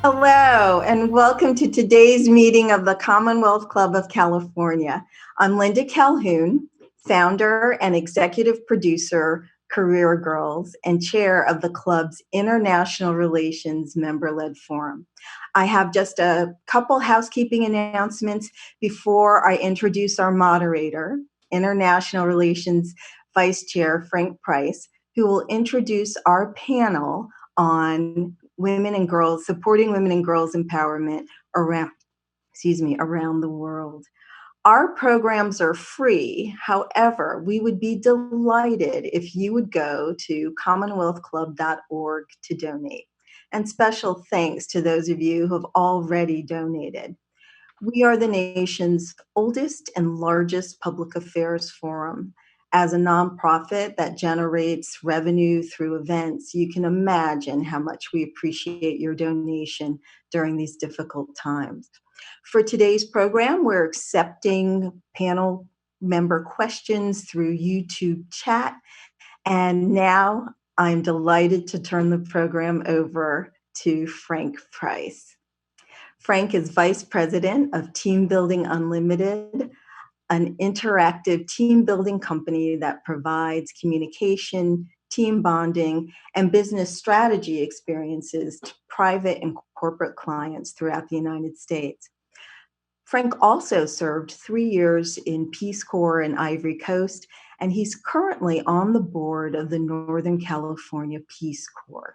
Hello, and welcome to today's meeting of the Commonwealth Club of California. I'm Linda Calhoun, founder and executive producer, Career Girls, and chair of the club's International Relations member-led forum. I have just a couple housekeeping announcements before I introduce our moderator, International Relations Vice Chair Frank Price, who will introduce our panel on women and girls, supporting women and girls empowerment around the world. Our programs are free. However, we would be delighted if you would go to commonwealthclub.org to donate. And special thanks to those of you who have already donated. We are the nation's oldest and largest public affairs forum. As a nonprofit that generates revenue through events, you can imagine how much we appreciate your donation during these difficult times. For today's program, we're accepting panel member questions through YouTube chat. And now I'm delighted to turn the program over to Frank Price. Frank is Vice President of Team Building Unlimited, an interactive team building company that provides communication, team bonding, and business strategy experiences to private and corporate clients throughout the United States. Frank also served 3 years in Peace Corps in Ivory Coast, and he's currently on the board of the Northern California Peace Corps.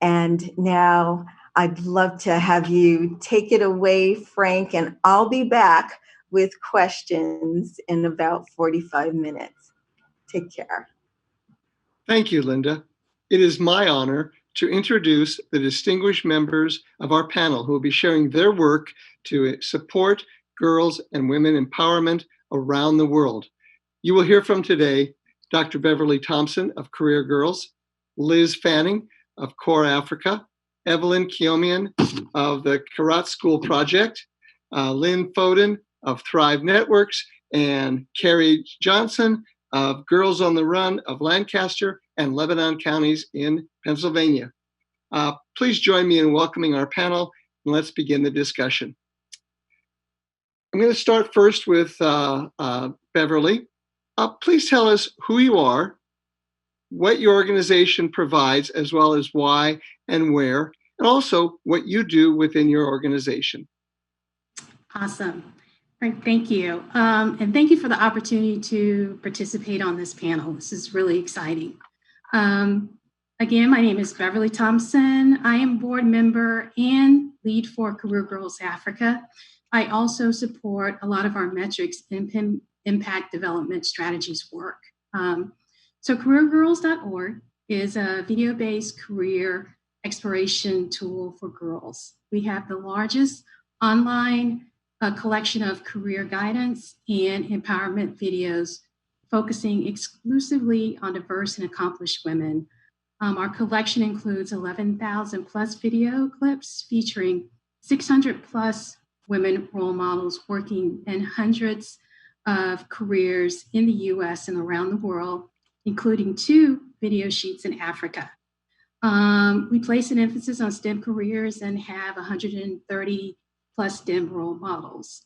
And now I'd love to have you take it away, Frank, and I'll be back with questions in about 45 minutes. Take care. Thank you, Linda. It is my honor to introduce the distinguished members of our panel who will be sharing their work to support girls and women empowerment around the world. You will hear from today Dr. Beverly Thompson of Career Girls, Liz Fanning of CORE Africa, Evelyn Kiomian of the Karat School Project, Lynn Foden of Thrive Networks, and Carrie Johnson of Girls on the Run of Lancaster and Lebanon counties in Pennsylvania. Please join me in welcoming our panel, and let's begin the discussion. I'm going to start first with Beverly. Please tell us who you are, what your organization provides, as well as why and where, and also what you do within your organization. Awesome. Frank, thank you. And thank you for the opportunity to participate on this panel. This is really exciting. Again, my name is Beverly Thompson. I am board member and lead for Career Girls Africa. I also support a lot of our metrics and impact development strategies work. So careergirls.org is a video-based career exploration tool for girls. We have the largest online collection of career guidance and empowerment videos focusing exclusively on diverse and accomplished women. Our collection includes 11,000 plus video clips featuring 600 plus women role models working in hundreds of careers in the US and around the world, including 2 video sheets in Africa. We place an emphasis on STEM careers and have 130 plus STEM role models.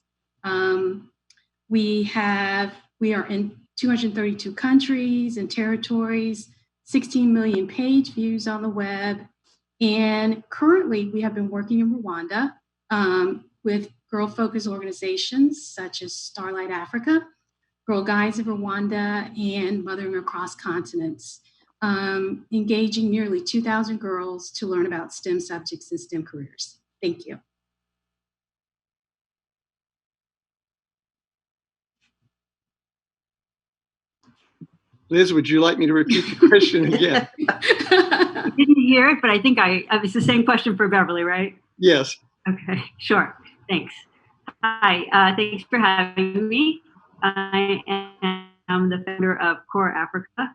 We are in 232 countries and territories, 16 million page views on the web. And currently we have been working in Rwanda with girl-focused organizations such as Starlight Africa, Girl Guides of Rwanda, and Mothering Across Continents, engaging nearly 2,000 girls to learn about STEM subjects and STEM careers. Thank you. Liz, would you like me to repeat the question again? I didn't hear it, but I think it's the same question for Beverly, right? Yes. Okay, sure. Thanks. Hi, thanks for having me. I am the founder of CORE Africa.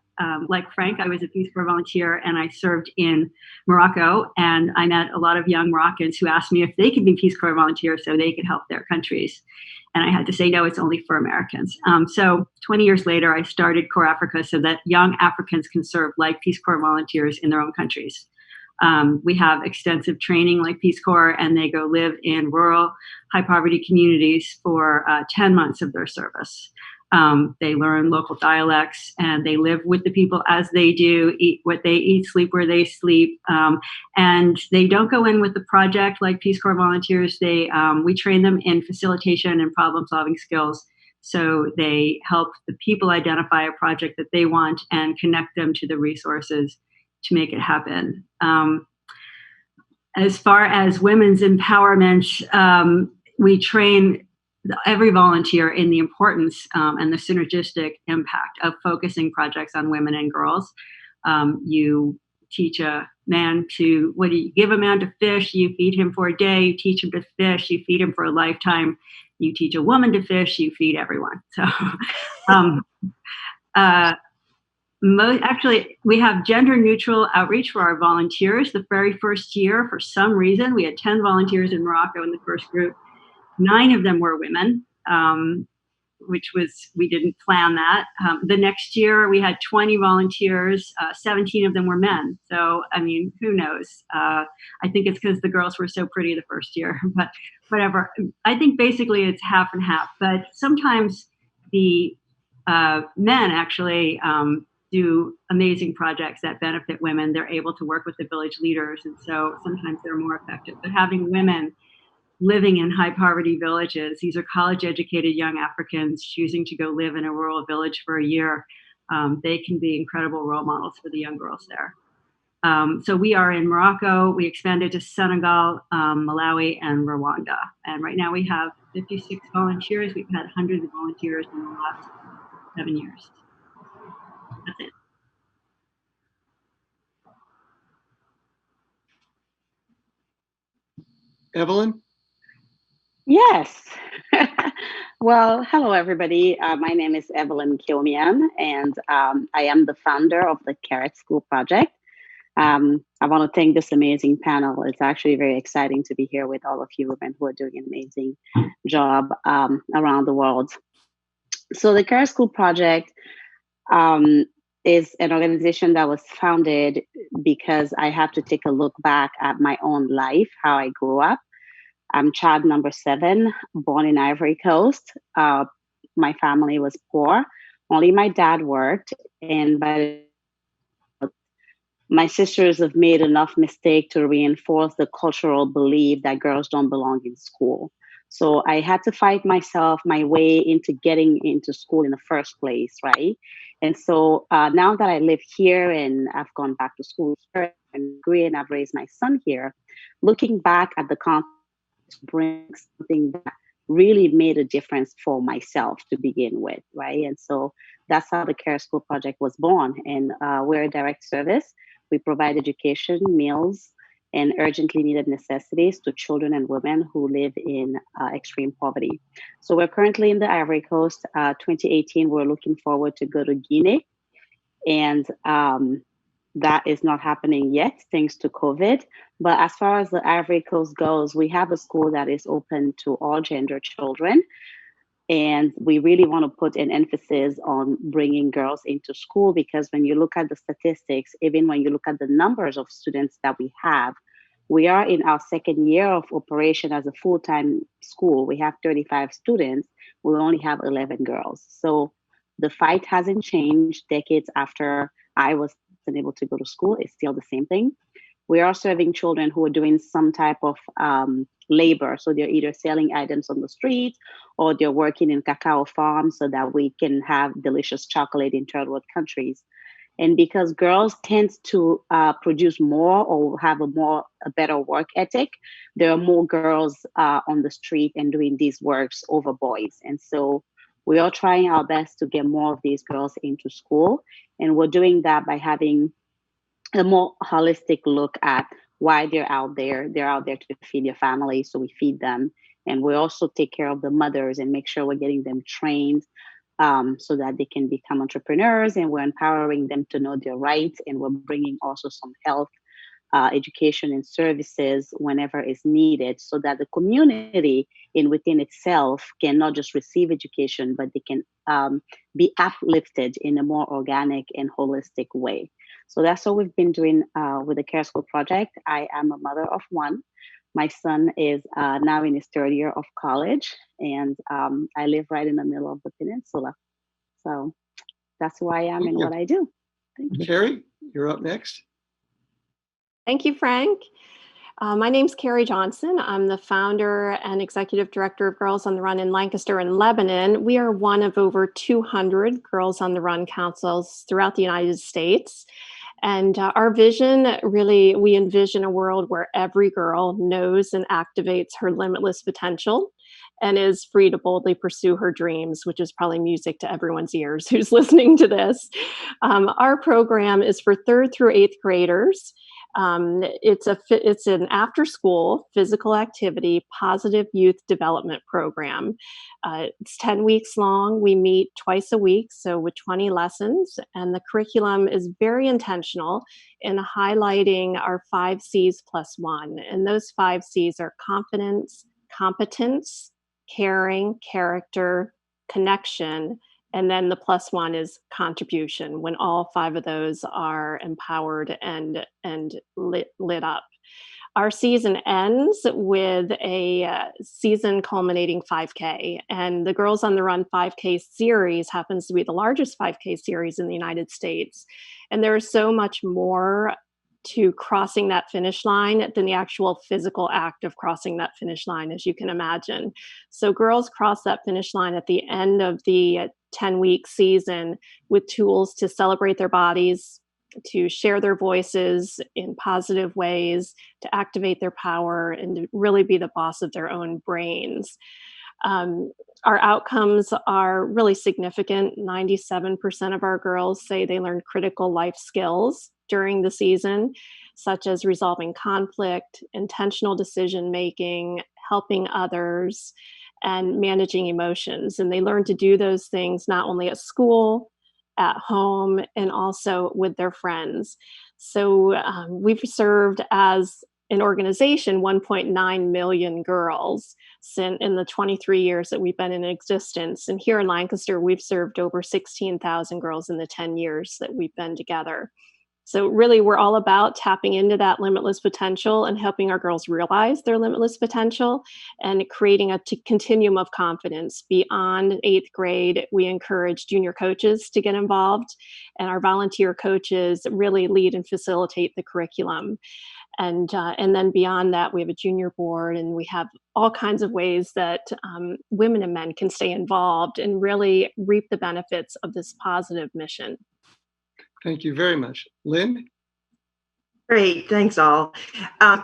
Like Frank, I was a Peace Corps volunteer and I served in Morocco, and I met a lot of young Moroccans who asked me if they could be Peace Corps volunteers so they could help their countries. And I had to say, no, it's only for Americans. So 20 years later, I started CORE Africa so that young Africans can serve like Peace Corps volunteers in their own countries. We have extensive training like Peace Corps, and they go live in rural, high poverty communities for 10 months of their service. They learn local dialects, and they live with the people as they do, eat what they eat, sleep where they sleep. And they don't go in with the project like Peace Corps volunteers. We train them in facilitation and problem solving skills. So they help the people identify a project that they want and connect them to the resources to make it happen. As far as women's empowerment, we train every volunteer in the importance and the synergistic impact of focusing projects on women and girls. You teach a man do you give a man to fish, you feed him for a day, you teach him to fish, you feed him for a lifetime. You teach a woman to fish, you feed everyone. So actually, we have gender neutral outreach for our volunteers. The very first year, for some reason, we had 10 volunteers in Morocco in the first group. 9 of them were women, we didn't plan that. The next year we had 20 volunteers, 17 of them were men. So, I mean, who knows? I think it's because the girls were so pretty the first year, but whatever. I think basically it's half and half, but sometimes the men actually do amazing projects that benefit women. They're able to work with the village leaders, and so sometimes they're more effective. But having women living in high poverty villages, these are college educated young Africans choosing to go live in a rural village for a year. They can be incredible role models for the young girls there. So we are in Morocco. We expanded to Senegal, Malawi, and Rwanda. And right now we have 56 volunteers. We've had hundreds of volunteers in the last 7 years. That's it. Evelyn? Yes. Well, hello, everybody. My name is Evelyn Kilmian, and I am the founder of the Carrot School Project. I want to thank this amazing panel. It's actually very exciting to be here with all of you women who are doing an amazing job around the world. So the Carrot School Project is an organization that was founded because I have to take a look back at my own life, how I grew up. I'm child number 7, born in Ivory Coast. My family was poor. Only my dad worked. And my sisters have made enough mistake to reinforce the cultural belief that girls don't belong in school. So I had to fight my way into getting into school in the first place, right? And so now that I live here and I've gone back to school here and agree and I've raised my son here, looking back at the context brings something that really made a difference for myself to begin with, right? And so that's how the Carrot School Project was born. And we're a direct service. We provide education, meals, and urgently needed necessities to children and women who live in extreme poverty. So we're currently in the Ivory Coast. 2018, we're looking forward to go to Guinea. And that is not happening yet, thanks to COVID. But as far as the Ivory Coast goes, we have a school that is open to all gender children. And we really want to put an emphasis on bringing girls into school, because when you look at the statistics, even when you look at the numbers of students that we are in our 2nd year of operation as a full-time school. We have 35 students. We only have 11 girls. So the fight hasn't changed decades after I was able to go to school. It's still the same thing. We are serving children who are doing some type of labor. So they're either selling items on the street or they're working in cacao farms so that we can have delicious chocolate in third world countries. And because girls tend to produce more or have a better work ethic, there are more girls on the street and doing these works over boys. And so we are trying our best to get more of these girls into school. And we're doing that by having a more holistic look at why they're out there. They're out there to feed their families, so we feed them. And we also take care of the mothers and make sure we're getting them trained so that they can become entrepreneurs, and we're empowering them to know their rights. And we're bringing also some health, education and services whenever is needed, so that the community within itself can not just receive education, but they can be uplifted in a more organic and holistic way. So that's what we've been doing with the Care School Project. I am a mother of one. My son is now in his third year of college, and I live right in the middle of the peninsula. So that's who I am and what I do. Thank you. Carrie, you're up next. Thank you, Frank. My name's Carrie Johnson. I'm the founder and executive director of Girls on the Run in Lancaster and Lebanon. We are one of over 200 Girls on the Run councils throughout the United States. And our vision, really, we envision a world where every girl knows and activates her limitless potential and is free to boldly pursue her dreams, which is probably music to everyone's ears who's listening to this. Our program is for 3rd through 8th graders. It's an after-school physical activity, positive youth development program. It's 10 weeks long. We meet twice a week, so with 20 lessons, and the curriculum is very intentional in highlighting our 5 C's plus 1. And those 5 C's are confidence, competence, caring, character, connection, and then the plus 1 is contribution, when all 5 of those are empowered and lit up. Our season ends with a season culminating 5K, and the Girls on the Run 5K series happens to be the largest 5K series in the United States. And there is so much more to crossing that finish line than the actual physical act of crossing that finish line, as you can imagine. So girls cross that finish line at the end of the 10-week season with tools to celebrate their bodies, to share their voices in positive ways, to activate their power, and to really be the boss of their own brains. Our outcomes are really significant. 97% of our girls say they learned critical life skills during the season, such as resolving conflict, intentional decision-making, helping others, and managing emotions. And they learn to do those things not only at school, at home, and also with their friends. So we've served as an organization 1.9 million girls in the 23 years that we've been in existence. And here in Lancaster, we've served over 16,000 girls in the 10 years that we've been together. So really, we're all about tapping into that limitless potential and helping our girls realize their limitless potential and creating a continuum of confidence. Beyond 8th grade, we encourage junior coaches to get involved, and our volunteer coaches really lead and facilitate the curriculum. And then beyond that, we have a junior board, and we have all kinds of ways that women and men can stay involved and really reap the benefits of this positive mission. Thank you very much. Lynn? Great, thanks all.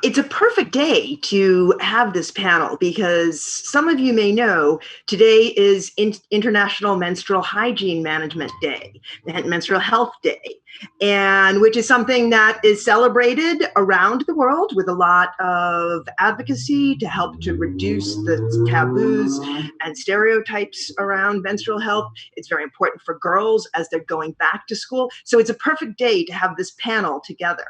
It's a perfect day to have this panel because some of you may know today is International Menstrual Hygiene Management Day, Menstrual Health Day, and which is something that is celebrated around the world with a lot of advocacy to help to reduce the taboos and stereotypes around menstrual health. It's very important for girls as they're going back to school. So it's a perfect day to have this panel together.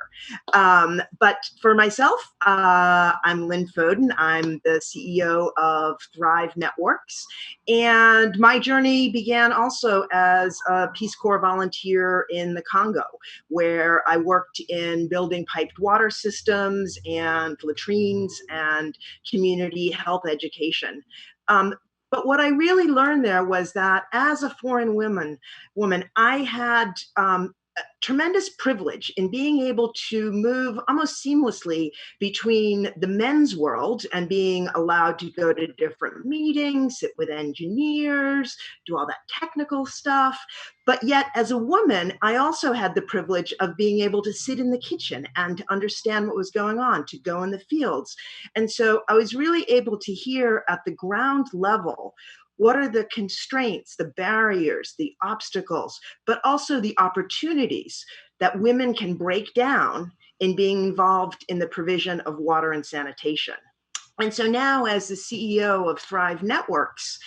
But for myself, I'm Lynn Foden. I'm the CEO of Thrive Networks. And my journey began also as a Peace Corps volunteer in the Congo, where I worked in building piped water systems and latrines and community health education. But what I really learned there was that as a foreign woman, I had tremendous privilege in being able to move almost seamlessly between the men's world and being allowed to go to different meetings, sit with engineers, do all that technical stuff. But yet as a woman, I also had the privilege of being able to sit in the kitchen and to understand what was going on, to go in the fields. And so I was really able to hear at the ground level what are the constraints, the barriers, the obstacles, but also the opportunities that women can break down in being involved in the provision of water and sanitation. And so now as the CEO of Thrive Networks,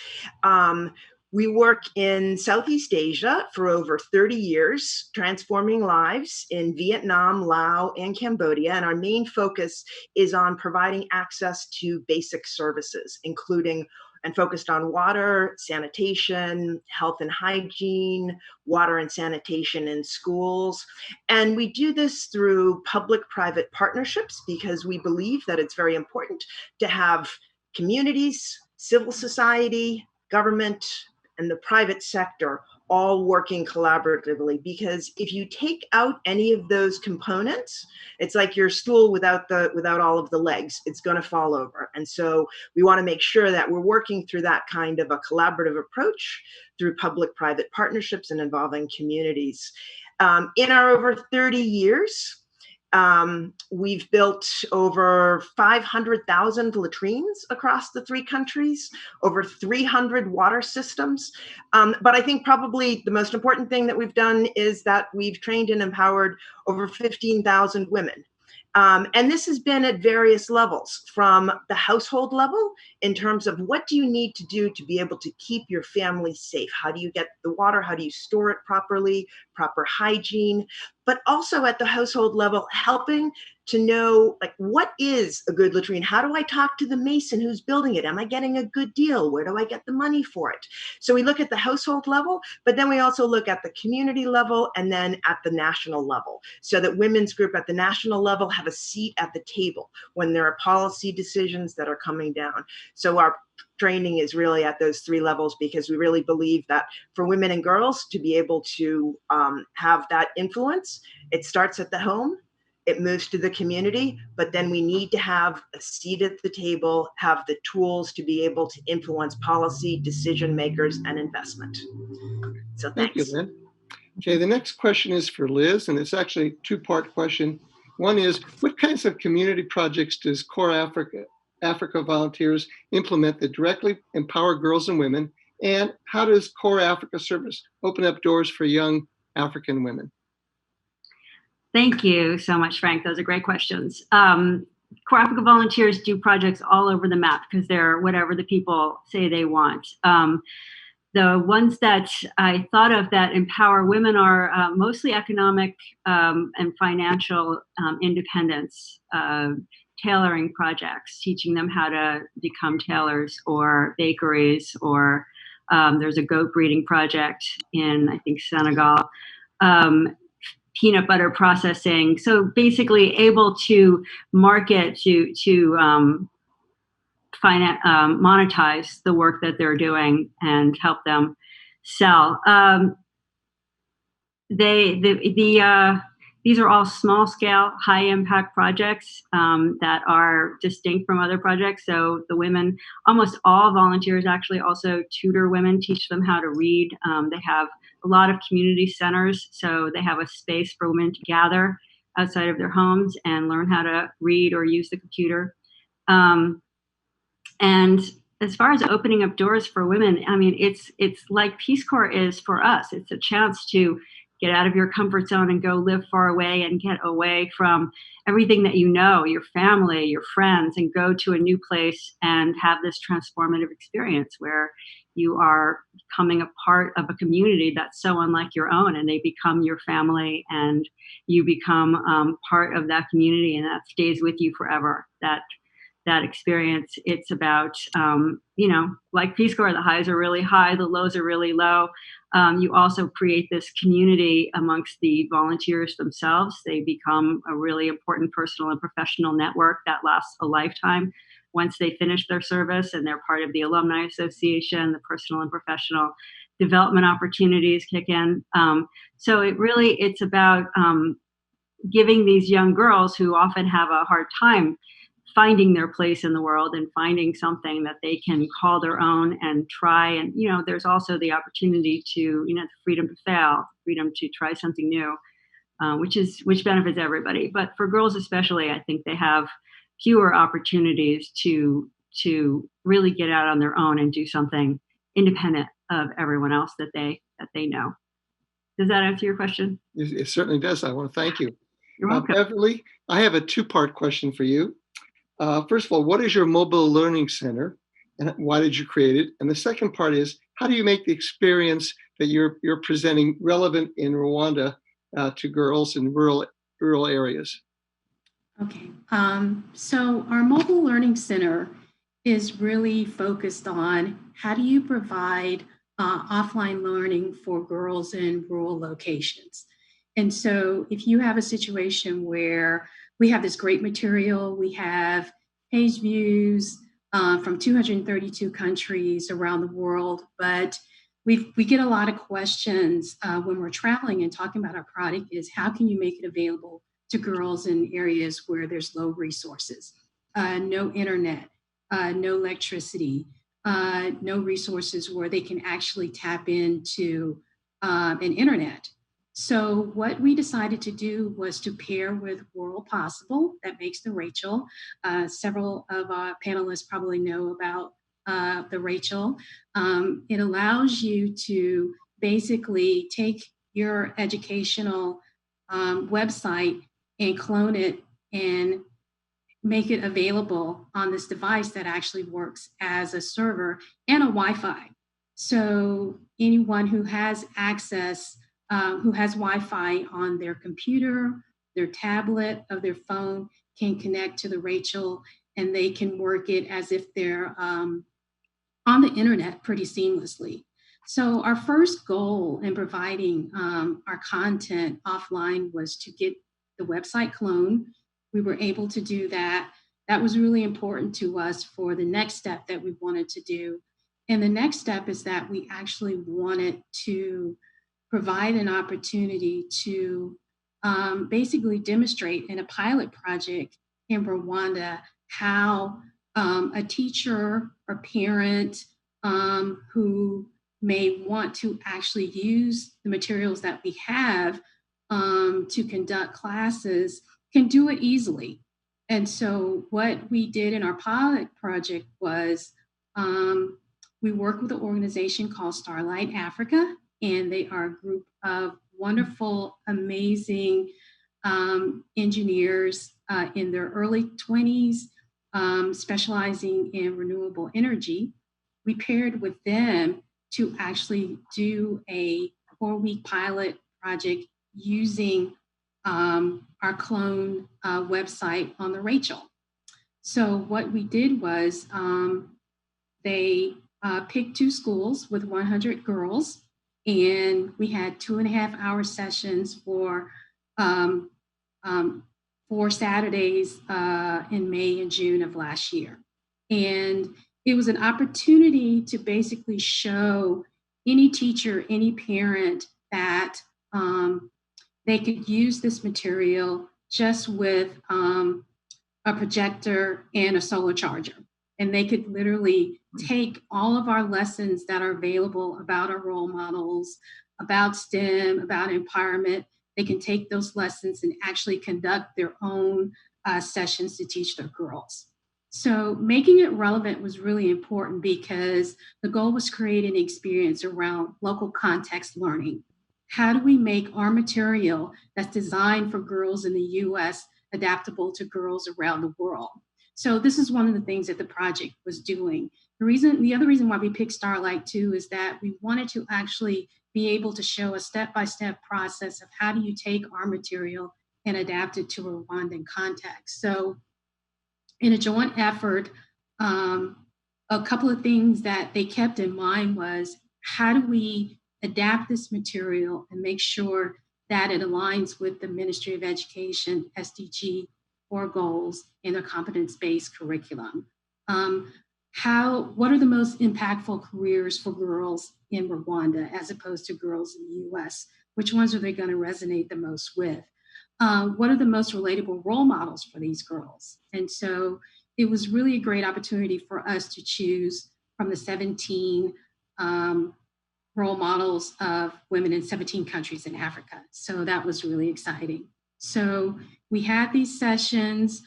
we work in Southeast Asia for over 30 years, transforming lives in Vietnam, Laos, and Cambodia. And our main focus is on providing access to basic services, including and focused on water, sanitation, health and hygiene, water and sanitation in schools. And we do this through public-private partnerships because we believe that it's very important to have communities, civil society, government, and the private sector all working collaboratively, because if you take out any of those components, it's like your stool without all of the legs. It's going to fall over. And so we want to make sure that we're working through that kind of a collaborative approach through public-private partnerships and involving communities. In our over 30 years, we've built over 500,000 latrines across the 3 countries, over 300 water systems. But I think probably the most important thing that we've done is that we've trained and empowered over 15,000 women. And this has been at various levels, from the household level in terms of what do you need to do to be able to keep your family safe? How do you get the water? How do you store it properly? Proper hygiene, but also at the household level, helping to know, like, what is a good latrine? How do I talk to the mason who's building it? Am I getting a good deal? Where do I get the money for it? So we look at the household level, but then we also look at the community level and then at the national level, so that women's group at the national level have a seat at the table when there are policy decisions that are coming down. So our training is really at those 3 levels, because we really believe that for women and girls to be able to have that influence, it starts at the home, it moves to the community, but then we need to have a seat at the table, have the tools to be able to influence policy, decision makers, and investment. So thanks. Thank you, Lynn. Okay, the next question is for Liz, and it's actually a 2-part question. One is, what kinds of community projects does Core Africa Volunteers implement that directly empower girls and women? And how does Core Africa Service open up doors for young African women? Thank you so much, Frank. Those are great questions. Core Africa Volunteers do projects all over the map because they're whatever the people say they want. The ones that I thought of that empower women are mostly economic and financial independence, tailoring projects, teaching them how to become tailors or bakeries, or there's a goat breeding project in, I think, Senegal, peanut butter processing. So basically able to market, to monetize the work that they're doing and help them sell. These are all small scale, high impact projects that are distinct from other projects. So the women, almost all volunteers actually also tutor women, teach them how to read. They have a lot of community centers, so they have a space for women to gather outside of their homes and learn how to read or use the computer. And as far as opening up doors for women, I mean, it's like Peace Corps is for us. It's a chance to get out of your comfort zone and go live far away and get away from everything that you know, your family, your friends, and go to a new place and have this transformative experience where you are becoming a part of a community that's so unlike your own, and they become your family, and you become part of that community, and that stays with you forever. That experience, it's about, like Peace Corps, the highs are really high, the lows are really low. You also create this community amongst the volunteers themselves. They become a really important personal and professional network that lasts a lifetime once they finish their service, and they're part of the Alumni Association. The personal and professional development opportunities kick in. So it's about giving these young girls who often have a hard time finding their place in the world and finding something that they can call their own and try. And, there's also the opportunity to, the freedom to fail, freedom to try something new, which benefits everybody. But for girls especially, I think they have fewer opportunities to really get out on their own and do something independent of everyone else that they know. Does that answer your question? It certainly does. I want to thank you. You're welcome. Beverly, I have a 2-part question for you. First of all, what is your mobile learning center, and why did you create it? And the second part is, how do you make the experience that you're presenting relevant in Rwanda to girls in rural areas? Okay, so our mobile learning center is really focused on how do you provide offline learning for girls in rural locations. And so if you have a situation where we have this great material, we have page views from 232 countries around the world, but we get a lot of questions when we're traveling and talking about our product is how can you make it available to girls in areas where there's low resources, no internet, no electricity, no resources where they can actually tap into an internet. So what we decided to do was to pair with World Possible, that makes the Rachel. Several of our panelists probably know about the Rachel. It allows you to basically take your educational website and clone it and make it available on this device that actually works as a server and a Wi-Fi. So anyone who has access, who has Wi-Fi on their computer, their tablet, of their phone, can connect to the Rachel, and they can work it as if they're on the internet pretty seamlessly. So our first goal in providing our content offline was to get the website cloned. We were able to do that. That was really important to us for the next step that we wanted to do. And the next step is that we actually wanted to provide an opportunity to basically demonstrate in a pilot project in Rwanda how a teacher or parent who may want to actually use the materials that we have to conduct classes can do it easily. And so what we did in our pilot project was we worked with an organization called Starlight Africa, and they are a group of wonderful, amazing engineers in their early 20s, specializing in renewable energy. We paired with them to actually do a 4-week pilot project using our clone website on the Rachel. So what we did was they picked 2 schools with 100 girls, and we had 2.5-hour sessions for 4 Saturdays in May and June of last year. And it was an opportunity to basically show any teacher, any parent that they could use this material just with a projector and a solar charger. And they could literally take all of our lessons that are available about our role models, about STEM, about empowerment. They can take those lessons and actually conduct their own sessions to teach their girls. So making it relevant was really important because the goal was create an experience around local context learning. How do we make our material that's designed for girls in the US adaptable to girls around the world? So this is one of the things that the project was doing. The other reason why we picked Starlight too is that we wanted to actually be able to show a step-by-step process of how do you take our material and adapt it to a Rwandan context. So in a joint effort, a couple of things that they kept in mind was how do we adapt this material and make sure that it aligns with the Ministry of Education SDG 4 goals and their competence-based curriculum. What are the most impactful careers for girls in Rwanda as opposed to girls in the US? Which ones are they going to resonate the most with? What are the most relatable role models for these girls? And so it was really a great opportunity for us to choose from the 17 role models of women in 17 countries in Africa. So that was really exciting. So we had these sessions.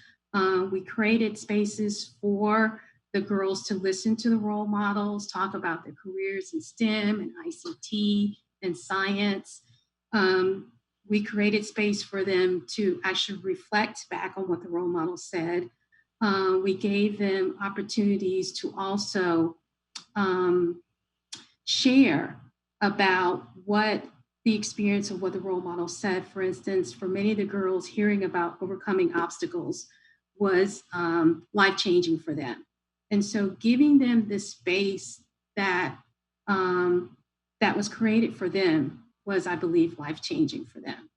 We created spaces for the girls to listen to the role models, talk about their careers in STEM and ICT and science. We created space for them to actually reflect back on what the role model said. We gave them opportunities to also share about what the experience of what the role model said. For instance, for many of the girls, hearing about overcoming obstacles was life-changing for them. And so giving them this space that that was created for them was, I believe, life-changing for them.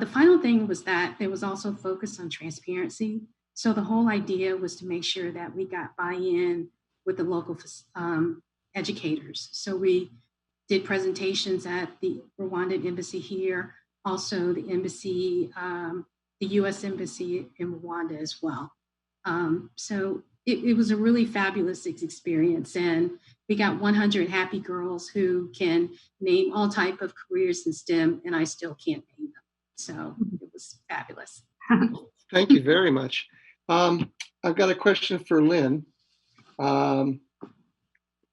The final thing was that there was also focus on transparency. So the whole idea was to make sure that we got buy-in with the local educators. So we did presentations at the Rwandan embassy here, also the embassy, the U.S. embassy in Rwanda as well. So it was a really fabulous experience, and we got 100 happy girls who can name all type of careers in STEM, and I still can't name them. So it was fabulous. Thank you very much. I've got a question for Lynn. Kind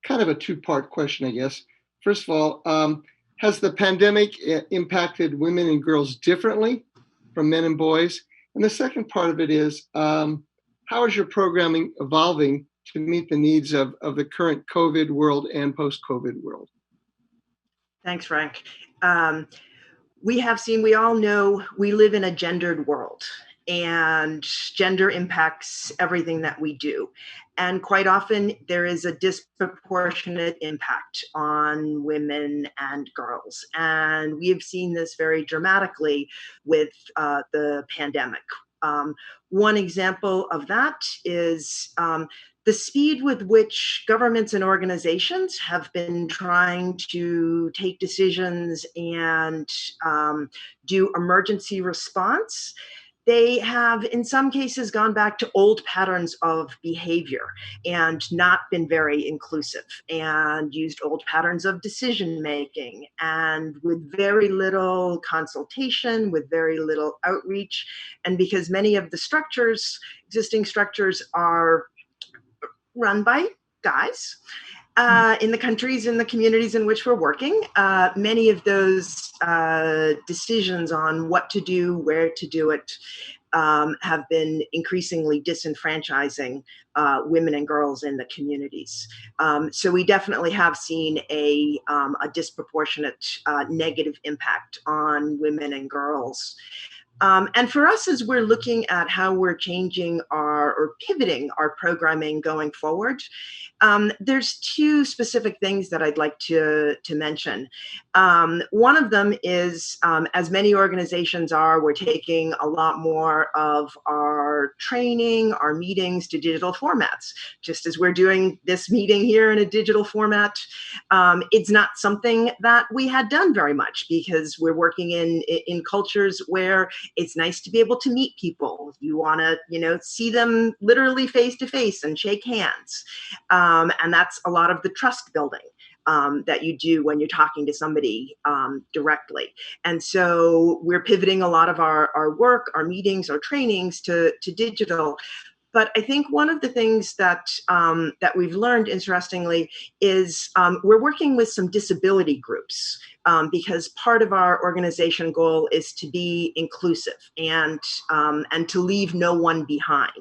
of a two-part question, I guess. First of all, has the pandemic impacted women and girls differently from men and boys? And the second part of it is, how is your programming evolving to meet the needs of the current COVID world and post-COVID world? Thanks, Frank. We all know we live in a gendered world, and gender impacts everything that we do. And quite often there is a disproportionate impact on women and girls. And we have seen this very dramatically with the pandemic. One example of that is the speed with which governments and organizations have been trying to take decisions and do emergency response. They have, in some cases, gone back to old patterns of behavior and not been very inclusive, and used old patterns of decision making, and with very little consultation, with very little outreach. And because many of the existing structures are run by guys, in the countries, in the communities in which we're working, many of those decisions on what to do, where to do it, have been increasingly disenfranchising women and girls in the communities. So we definitely have seen a disproportionate negative impact on women and girls. And for us, as we're looking at how we're changing or pivoting our programming going forward, there's two specific things that I'd like to mention. One of them is, as many organizations are, we're taking a lot more of our training, our meetings to digital formats. Just as we're doing this meeting here in a digital format, it's not something that we had done very much, because we're working in cultures where it's nice to be able to meet people. You want to, see them literally face to face and shake hands. And that's a lot of the trust building that you do when you're talking to somebody directly. And so we're pivoting a lot of our work, our meetings, our trainings to digital. But I think one of the things that we've learned, interestingly, is we're working with some disability groups, because part of our organization goal is to be inclusive and to leave no one behind.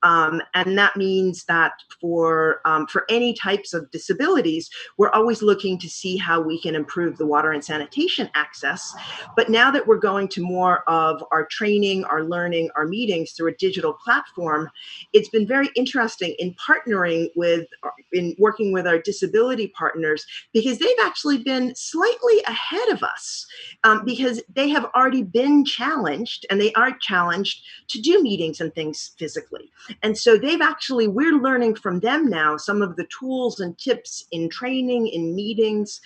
And that means that for any types of disabilities, we're always looking to see how we can improve the water and sanitation access. But now that we're going to more of our training, our learning, our meetings through a digital platform, it's been very interesting in working with our disability partners, because they've actually been slightly ahead of us, because they have already been challenged, and they are challenged to do meetings and things physically. And so we're learning from them now some of the tools and tips in training, in meetings,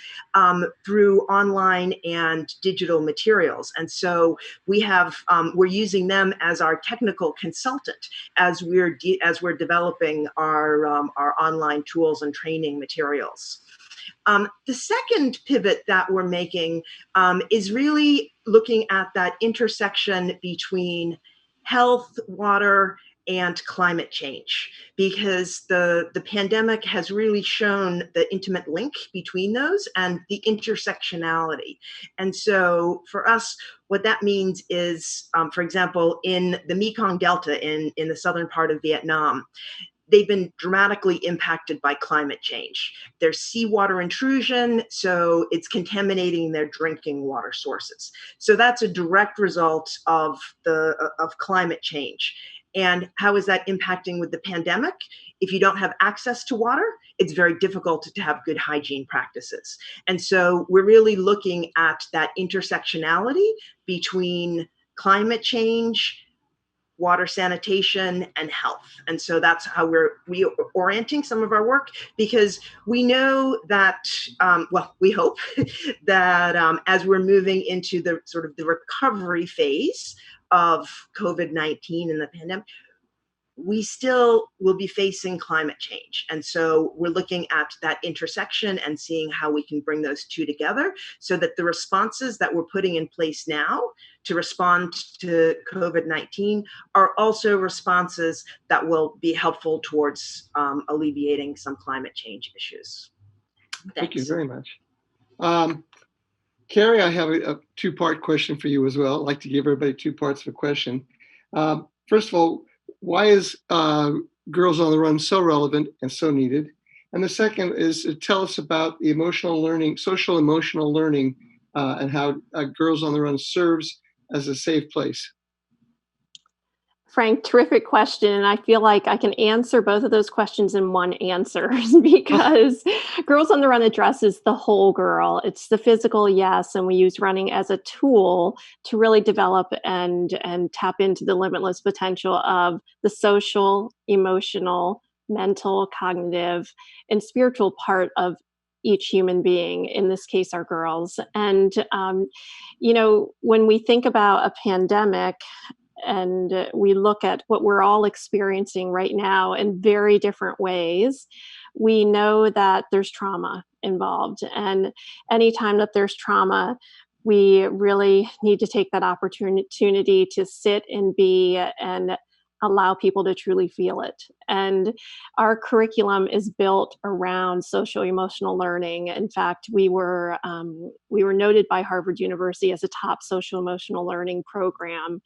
through online and digital materials. And so we're using them as our technical consultant as we're developing our online tools and training materials. The second pivot that we're making is really looking at that intersection between health, water, and climate change, because the pandemic has really shown the intimate link between those and the intersectionality. And so for us, what that means is, for example, in the Mekong Delta in the southern part of Vietnam, they've been dramatically impacted by climate change. There's seawater intrusion, so it's contaminating their drinking water sources. So that's a direct result of climate change. And how is that impacting with the pandemic? If you don't have access to water, it's very difficult to have good hygiene practices. And so we're really looking at that intersectionality between climate change, water sanitation, and health. And so that's how we're orienting some of our work, because we know that, we hope that as we're moving into the sort of the recovery phase of COVID-19 and the pandemic, we still will be facing climate change. And so we're looking at that intersection and seeing how we can bring those two together so that the responses that we're putting in place now to respond to COVID-19 are also responses that will be helpful towards alleviating some climate change issues. Thanks. Thank you very much. Carrie, I have a two-part question for you as well. I'd like to give everybody two parts of a question. First of all, why is Girls on the Run so relevant and so needed? And the second is to tell us about the emotional learning, social emotional learning, and how Girls on the Run serves as a safe place. Frank, terrific question. And I feel like I can answer both of those questions in one answer because Girls on the Run addresses the whole girl. It's the physical, yes, and we use running as a tool to really develop and tap into the limitless potential of the social, emotional, mental, cognitive, and spiritual part of each human being, in this case, our girls. And, when we think about a pandemic, and we look at what we're all experiencing right now in very different ways, we know that there's trauma involved. And anytime that there's trauma, we really need to take that opportunity to sit and be and allow people to truly feel it. And our curriculum is built around social emotional learning. In fact, we were noted by Harvard University as a top social emotional learning program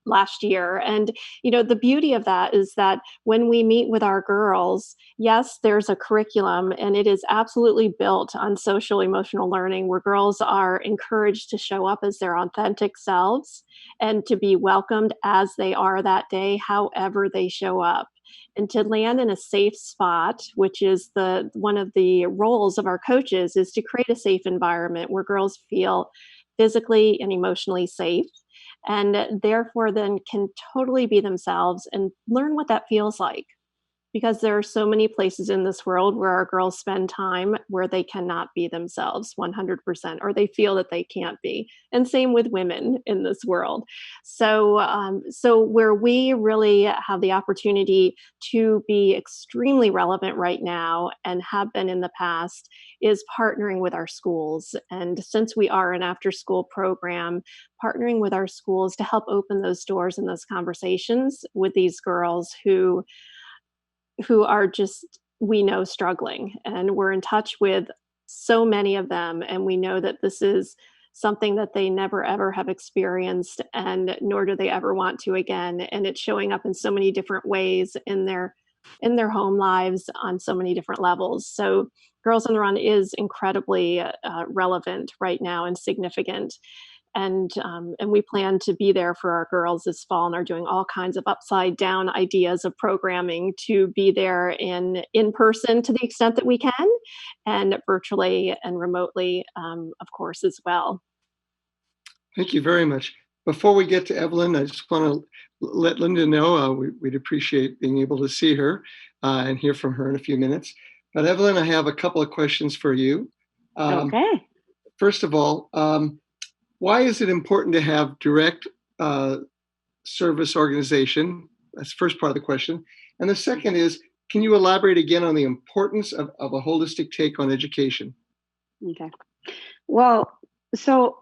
last year. And, the beauty of that is that when we meet with our girls, yes, there's a curriculum and it is absolutely built on social emotional learning where girls are encouraged to show up as their authentic selves and to be welcomed as they are that day, however they show up. And to land in a safe spot, which is one of the roles of our coaches, is to create a safe environment where girls feel physically and emotionally safe, and therefore then can totally be themselves and learn what that feels like. Because there are so many places in this world where our girls spend time where they cannot be themselves 100%, or they feel that they can't be. And same with women in this world. So where we really have the opportunity to be extremely relevant right now and have been in the past is partnering with our schools. And since we are an after-school program, partnering with our schools to help open those doors and those conversations with these girls who are just, we know, struggling. And we're in touch with so many of them. And we know that this is something that they never, ever have experienced, and nor do they ever want to again. And it's showing up in so many different ways in their home lives on so many different levels. So Girls on the Run is incredibly relevant right now and significant. And we plan to be there for our girls this fall and are doing all kinds of upside down ideas of programming to be there in person to the extent that we can, and virtually and remotely, of course, as well. Thank you very much. Before we get to Evelyn, I just want to let Linda know we'd appreciate being able to see her and hear from her in a few minutes. But Evelyn, I have a couple of questions for you. Okay. First of all, why is it important to have direct service organization? That's the first part of the question. And the second is, can you elaborate again on the importance of a holistic take on education? Okay. Well, so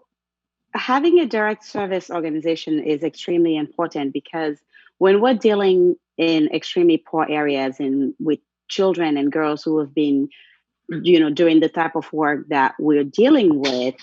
having a direct service organization is extremely important because when we're dealing in extremely poor areas and with children and girls who have been, doing the type of work that we're dealing with,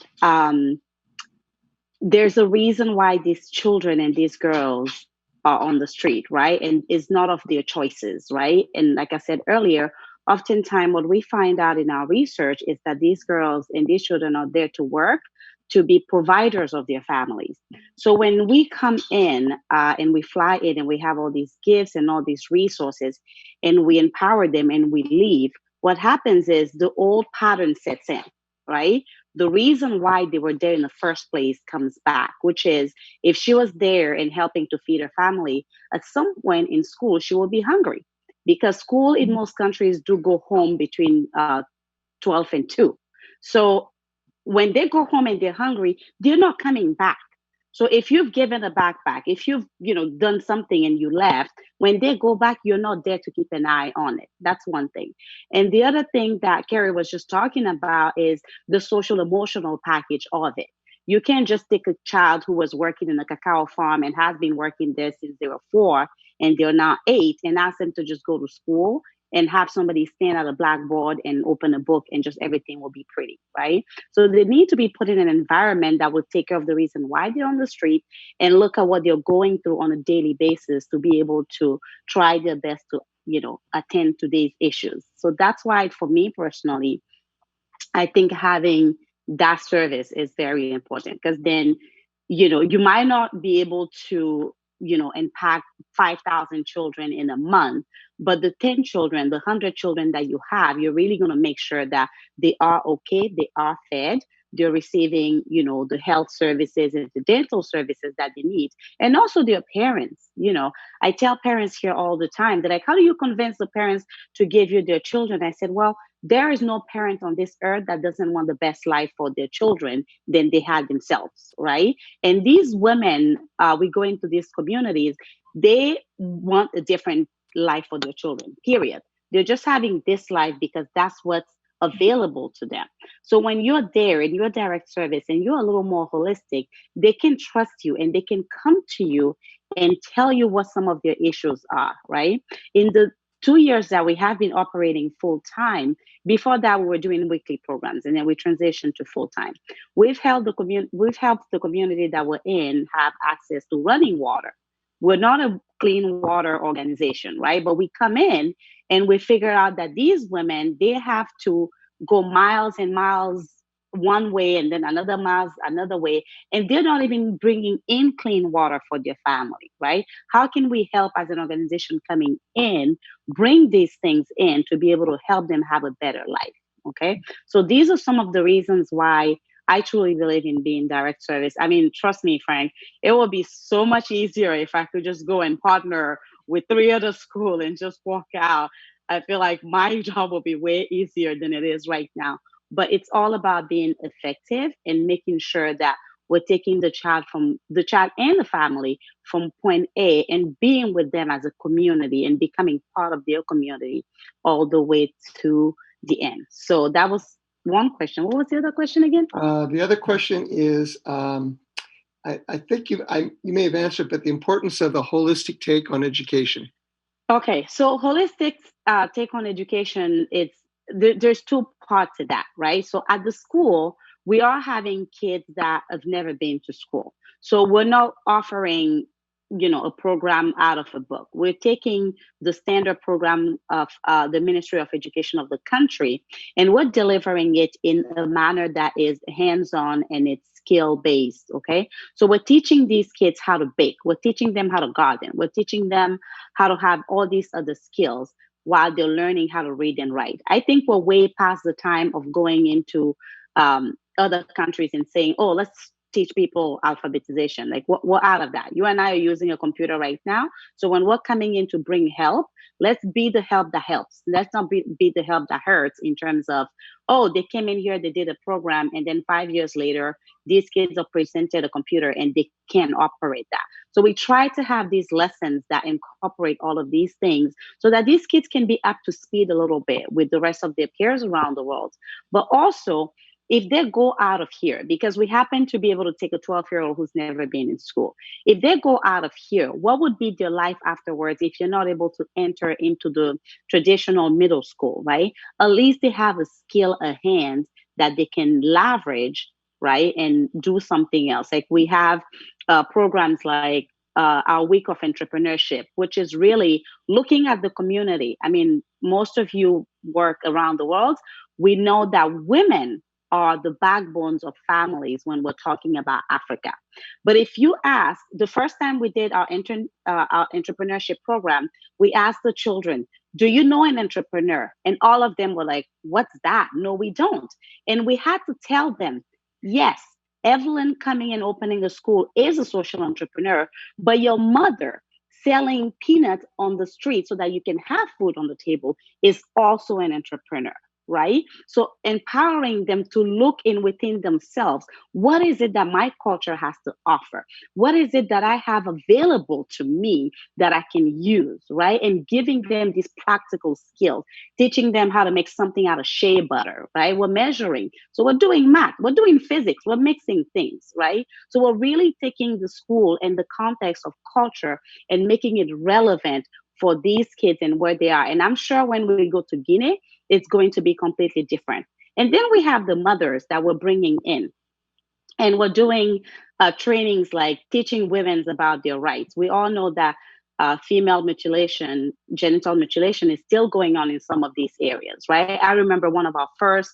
there's a reason why these children and these girls are on the street, right? And it's not of their choices, right? And like I said earlier, oftentimes what we find out in our research is that these girls and these children are there to work, to be providers of their families. So when we come in and we fly in and we have all these gifts and all these resources and we empower them and we leave, what happens is the old pattern sets in, right? The reason why they were there in the first place comes back, which is if she was there and helping to feed her family, at some point in school, she will be hungry because school in most countries do go home between 12 and 2. So when they go home and they're hungry, they're not coming back. So if you've given a backpack, if you've done something and you left, when they go back, you're not there to keep an eye on it. That's one thing. And the other thing that Carrie was just talking about is the social emotional package of it. You can't just take a child who was working in a cacao farm and has been working there since they were 4 and they're now 8 and ask them to just go to school and have somebody stand at a blackboard and open a book and just everything will be pretty, right? So they need to be put in an environment that will take care of the reason why they're on the street and look at what they're going through on a daily basis to be able to try their best to, attend to these issues. So that's why for me personally, I think having that service is very important because then, you might not be able to impact 5,000 children in a month, but the 10 children, the 100 children that you have, you're really going to make sure that they are okay, they are fed, they're receiving, the health services and the dental services that they need. And also their parents, I tell parents here all the time, they're like, how do you convince the parents to give you their children? I said, well, there is no parent on this earth that doesn't want the best life for their children than they had themselves, right? And these women, we go into these communities, they want a different life for their children, period. They're just having this life because that's what's available to them. So when you're there in your direct service and you're a little more holistic, they can trust you and they can come to you and tell you what some of their issues are, right? In the 2 years that we have been operating full time, before that we were doing weekly programs and then we transitioned to full time. We've helped the community that we're in have access to running water. We're not a clean water organization, right? But we come in and we figure out that these women, they have to go miles and miles one way and then another miles another way, and they're not even bringing in clean water for their family, right? How can we help as an organization coming in, bring these things in to be able to help them have a better life, okay? So these are some of the reasons why I truly believe in being direct service. I mean, trust me, Frank, it would be so much easier if I could just go and partner with 3 other schools and just walk out. I feel like my job will be way easier than it is right now. But it's all about being effective and making sure that we're taking the child and the family from point A and being with them as a community and becoming part of their community all the way to the end. So that was one question. What was the other question again? The other question is, I think you may have answered, but the importance of the holistic take on education. Okay, so holistic take on education, there's 2 parts to that, right? So at the school, we are having kids that have never been to school. So we're not offering, a program out of a book. We're taking the standard program of the Ministry of Education of the country, and we're delivering it in a manner that is hands-on and it's skill-based, okay? So we're teaching these kids how to bake. We're teaching them how to garden. We're teaching them how to have all these other skills while they're learning how to read and write. I think we're way past the time of going into other countries and saying, oh, let's teach people alphabetization. Like we're out of that. You and I are using a computer right now. So when we're coming in to bring help, let's be the help that helps. Let's not be the help that hurts in terms of, oh, they came in here, they did a program, and then 5 years later, these kids are presented a computer and they can't operate that. So we try to have these lessons that incorporate all of these things so that these kids can be up to speed a little bit with the rest of their peers around the world. But also, if they go out of here, because we happen to be able to take a 12-year-old who's never been in school, if they go out of here, what would be their life afterwards if you're not able to enter into the traditional middle school, right? At least they have a skill at hand that they can leverage, right? And do something else. Like we have programs like our Week of Entrepreneurship, which is really looking at the community. I mean, most of you work around the world. We know that women are the backbones of families when we're talking about Africa. But if you ask, the first time we did our entrepreneurship program, we asked the children, do you know an entrepreneur? And all of them were like, what's that? No, we don't. And we had to tell them, yes, Evelyn coming and opening a school is a social entrepreneur, but your mother selling peanuts on the street so that you can have food on the table is also an entrepreneur, right? So empowering them to look in within themselves. What is it that my culture has to offer? What is it that I have available to me that I can use, right? And giving them these practical skills, teaching them how to make something out of shea butter, right? We're measuring. So we're doing math, we're doing physics, we're mixing things, right? So we're really taking the school and the context of culture and making it relevant for these kids and where they are. And I'm sure when we go to Guinea, it's going to be completely different. And then we have the mothers that we're bringing in. And we're doing trainings like teaching women about their rights. We all know that female mutilation, genital mutilation is still going on in some of these areas, right? I remember one of our first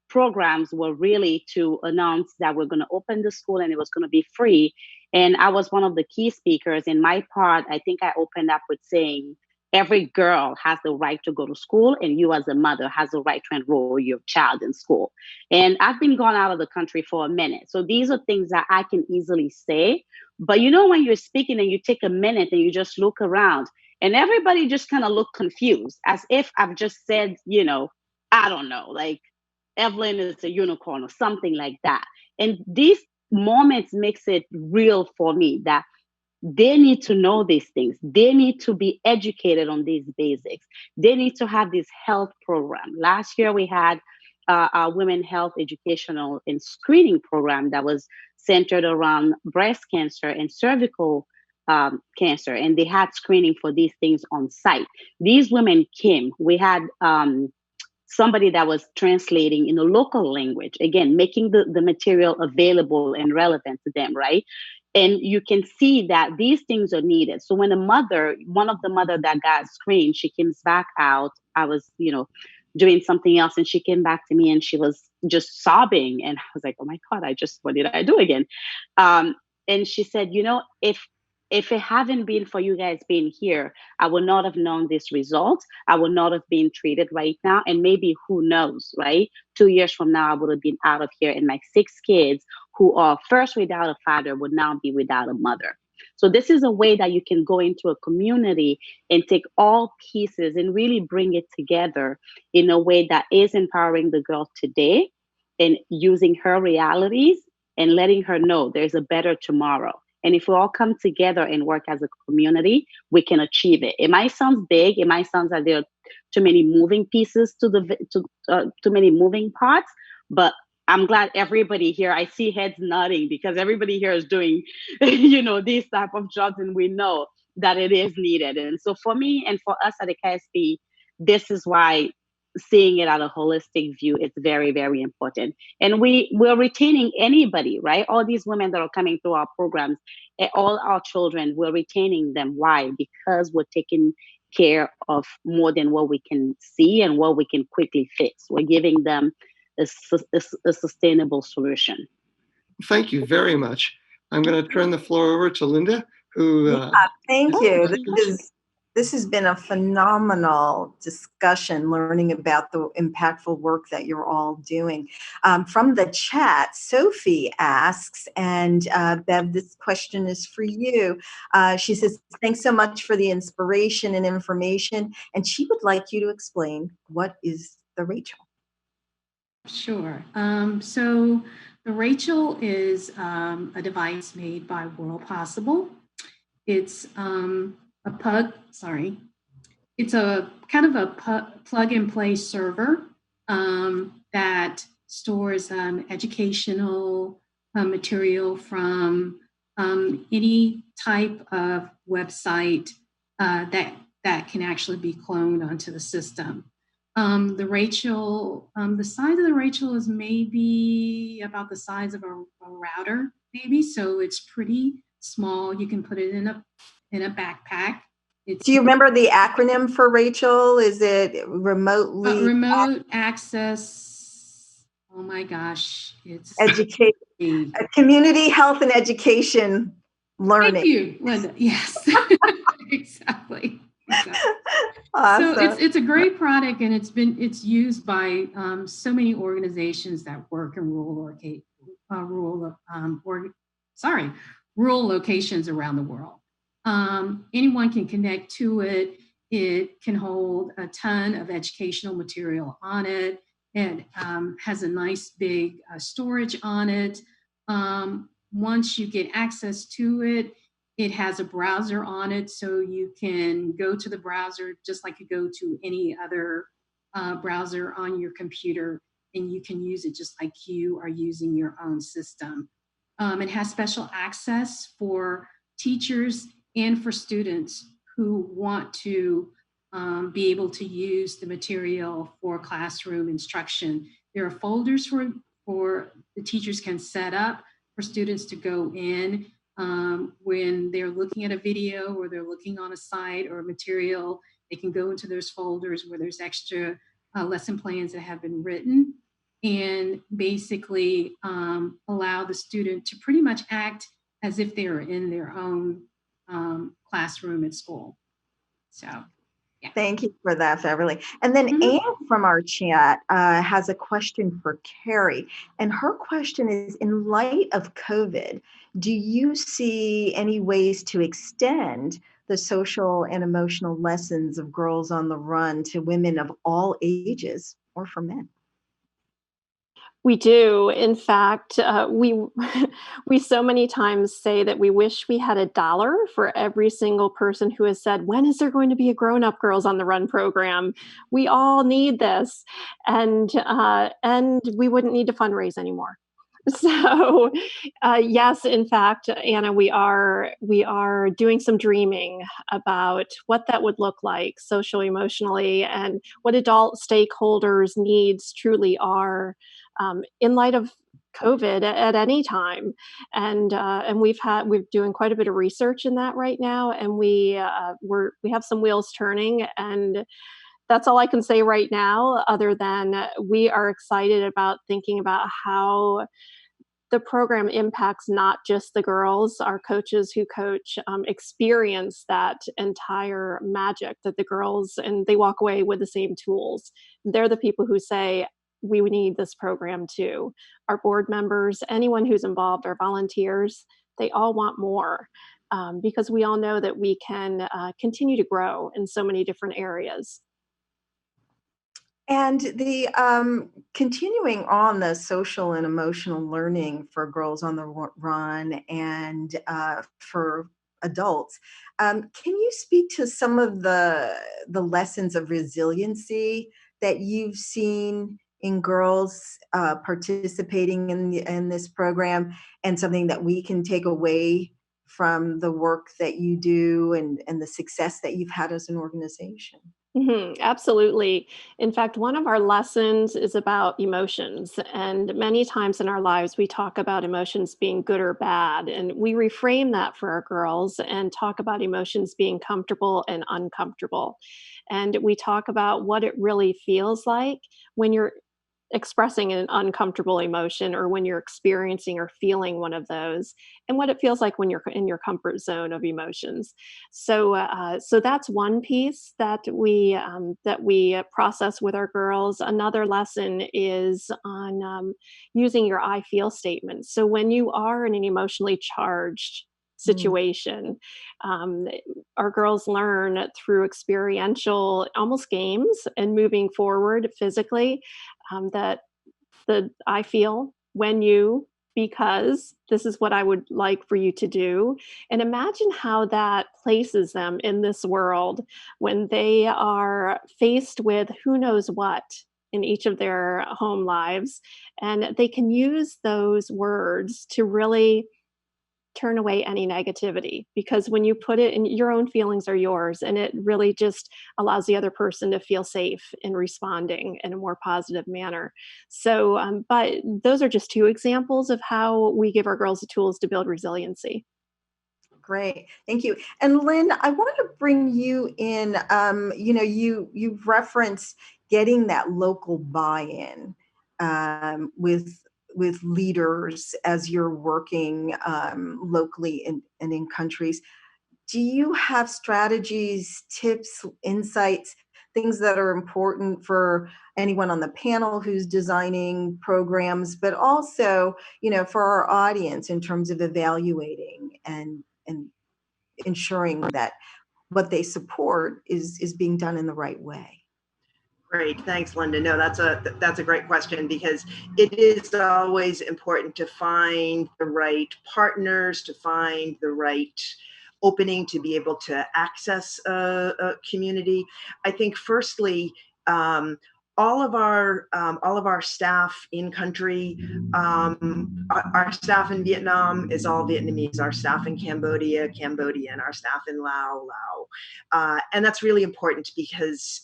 programs were really to announce that we're going to open the school and it was going to be free. And I was one of the key speakers. In my part, I think I opened up with saying, every girl has the right to go to school, and you as a mother has the right to enroll your child in school. And I've been gone out of the country for a minute. So these are things that I can easily say. But you know, when you're speaking and you take a minute and you just look around and everybody just kind of look confused as if I've just said, you know, I don't know, like Evelyn is a unicorn or something like that. And these moments makes it real for me that they need to know these things. They need to be educated on these basics. They need to have this health program. Last year, we had a women health educational and screening program that was centered around breast cancer and cervical cancer. And they had screening for these things on site. These women came. We had somebody that was translating in a local language, again, making the material available and relevant to them, right? And you can see that these things are needed. So when one of the mother that got screened, she comes back out. I was, doing something else, and she came back to me and she was just sobbing. And I was like, oh my God, what did I do again? And she said, if it hadn't been for you guys being here, I would not have known this result. I would not have been treated right now. And maybe who knows, right? 2 years from now, I would have been out of here. And my 6 kids who are first without a father would now be without a mother. So this is a way that you can go into a community and take all pieces and really bring it together in a way that is empowering the girl today and using her realities and letting her know there's a better tomorrow. And if we all come together and work as a community, we can achieve it. It might sound big. It might sound like there are too many moving pieces too many moving parts. But I'm glad everybody here, I see heads nodding because everybody here is doing, these type of jobs, and we know that it is needed. And so for me and for us at the KSP, this is why seeing it at a holistic view is very, very important. And we're retaining anybody, right? All these women that are coming through our programs, all our children, we're retaining them. Why? Because we're taking care of more than what we can see and what we can quickly fix. We're giving them a sustainable solution. Thank you very much. I'm going to turn the floor over to Linda, who... Thank you. This has been a phenomenal discussion, learning about the impactful work that you're all doing. From the chat, Sophie asks, and Bev, this question is for you. She says, thanks so much for the inspiration and information. And she would like you to explain, what is the Rachel? Sure. So the Rachel is a device made by World Possible. It's It's a kind of a plug and play server that stores educational material from any type of website that can actually be cloned onto the system. The Rachel, the size of the Rachel is maybe about the size of a router, maybe. So it's pretty small. You can put it in a backpack. Do you remember the acronym for Rachel? Is it remotely? Remote access Oh my gosh, it's Educate, thank community health and education learning. you, Linda. Yes, exactly. Exactly. So Awesome. it's a great product, and it's used by so many organizations that work in rural locations around the world. Anyone can connect to it. It can hold a ton of educational material on it. It has a nice big storage on it. Once you get access to it, it has a browser on it, so you can go to the browser just like you go to any other browser on your computer, and you can use it just like you are using your own system. It has special access for teachers and for students who want to be able to use the material for classroom instruction. There are folders for the teachers can set up for students to go in when they're looking at a video or they're looking on a site or material. They can go into those folders where there's extra lesson plans that have been written, and basically allow the student to pretty much act as if they were in their own classroom at school. So, yeah. Thank you for that, Beverly. And then Mhm. Anne from our chat has a question for Carrie. And her question is, in light of COVID, do you see any ways to extend the social and emotional lessons of Girls on the Run to women of all ages or for men? We do. In fact, we we so many times say that we wish we had $1 for every single person who has said, "When is there going to be a grown-up Girls on the Run program? We all need this," and we wouldn't need to fundraise anymore. So, yes, in fact, Anna, we are doing some dreaming about what that would look like socially, emotionally, and what adult stakeholders' needs truly are in light of COVID at any time. And we're doing quite a bit of research in that right now, and we have some wheels turning, and that's all I can say right now, other than we are excited about thinking about how the program impacts not just the girls. Our coaches who coach experience that entire magic that the girls, and they walk away with the same tools. They're the people who say, we need this program too. Our board members, anyone who's involved, our volunteers, they all want more because we all know that we can continue to grow in so many different areas. And the continuing on the social and emotional learning for Girls on the Run and for adults, can you speak to some of the lessons of resiliency that you've seen in girls participating in this program, and something that we can take away from the work that you do and the success that you've had as an organization? Absolutely. In fact, one of our lessons is about emotions. And many times in our lives, we talk about emotions being good or bad. And we reframe that for our girls and talk about emotions being comfortable and uncomfortable. And we talk about what it really feels like when you're expressing an uncomfortable emotion or when you're experiencing or feeling one of those, and what it feels like when you're in your comfort zone of emotions. So that's one piece that we process with our girls. Another lesson is on using your I feel statements. So when you are in an emotionally charged situation, um, our girls learn through experiential almost games and moving forward physically, that the I feel when you, because this is what I would like for you to do. And imagine how that places them in this world when they are faced with who knows what in each of their home lives. And they can use those words to really turn away any negativity, because when you put it in, your own feelings are yours, and it really just allows the other person to feel safe in responding in a more positive manner. But those are just two examples of how we give our girls the tools to build resiliency. Great, thank you. And Lynn, I want to bring you in. You've referenced getting that local buy-in. with leaders as you're working locally and in countries. Do you have strategies, tips, insights, things that are important for anyone on the panel who's designing programs, but also, for our audience in terms of evaluating and ensuring that what they support is being done in the right way? Great, thanks, Linda. No, that's a great question, because it is always important to find the right partners, to find the right opening to be able to access a community. I think, firstly, all of our staff in country, our staff in Vietnam is all Vietnamese. Our staff in Cambodia, Cambodian. Our staff in Laos, and that's really important, because